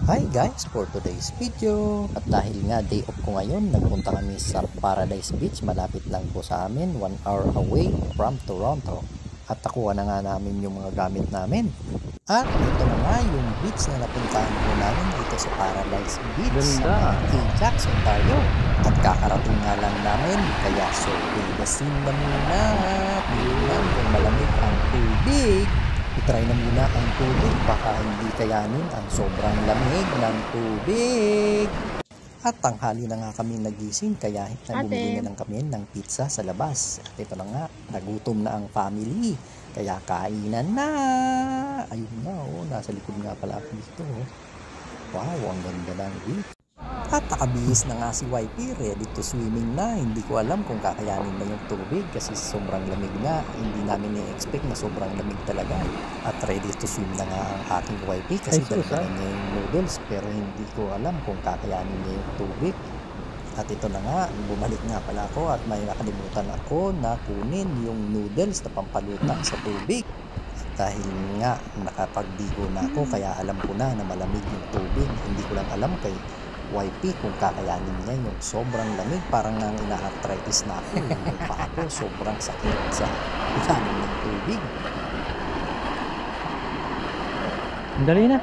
Hi guys, for today's video, at dahil nga day off ko ngayon, nagpunta kami sa Paradise Beach, malapit lang po sa amin, 1 hour away from Toronto. At nakuha na nga namin yung mga gamit namin. At ito na nga yung beach na napuntahan po namin dito sa Paradise Beach sa Ajax, Ontario. At kakarating nga lang namin, kaya so bilasin na muna. Tingnan kung malamig ang tubig. I-try na muna ang tubig, baka hindi kayanin ang sobrang lamig ng tubig. At tanghali na nga kami nagising, kaya bumili na lang kami ng pizza sa labas. At ito na nga, nagutom na ang family, kaya kainan na. Ayun na, nasa likod nga pala ako dito. Wow, ang ganda ng view. At nakabihis na nga si YP, ready to swimming na. Hindi ko alam kung kakayanin na yung tubig kasi sobrang lamig na. Hindi namin i-expect na sobrang lamig talaga. At ready to swim na nga ang aking YP kasi dala niya yung noodles. Pero hindi ko alam kung kakayanin niya yung tubig. At ito na nga, bumalik nga pala ako at may nakalimutan ako na kunin yung noodles na pampalutang sa tubig. Dahil nga nakapagdigo na ako kaya alam ko na malamig yung tubig. Hindi ko lang alam kay YP kung kakayanin niya yung sobrang lamig. Parang nang ina-arthritis na ako. Yung paa ko sobrang sakit sa ilalim ng tubig. Dali na.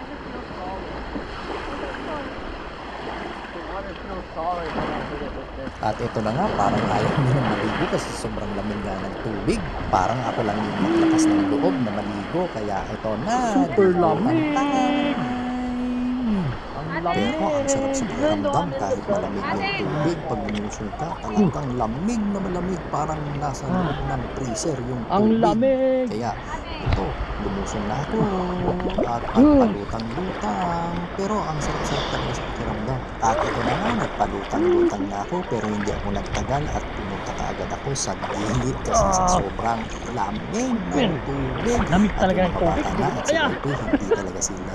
At ito na nga, parang ayaw niya na maligo kasi sobrang lamig nga ng tubig. Parang ako lang yung maglakas ng loob na maligo. Kaya ito na, super lamig. Pero ang sarap sa pakiramdam kahit malamig yung tubig. Pag lumusong ka, talagang lamig na malamig. Parang nasa loob ng freezer yung tubig. Ang lamig! Kaya ito, lumusong na ako at nagpalutang-lutang. Pero ang sarap-sarap talaga sa pakiramdam. At ito na nga, nagpalutang-lutang na ako. Pero hindi ako nagtagal at pumunta ka agad ako sa gilid kasi sa sobrang lamig ng tubig. Lamig talaga ng tubig. At sa tubig, hindi talaga sila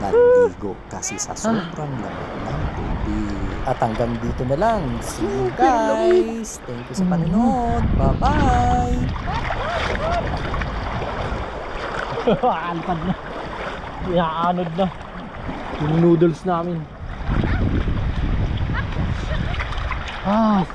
naligo kasi sa sobrang lamig ng tubig. At hanggang dito na lang. See you guys! Thank you sa panonood. Bye-bye! Alpad na. Iaanod na. Yung noodles namin. Ah.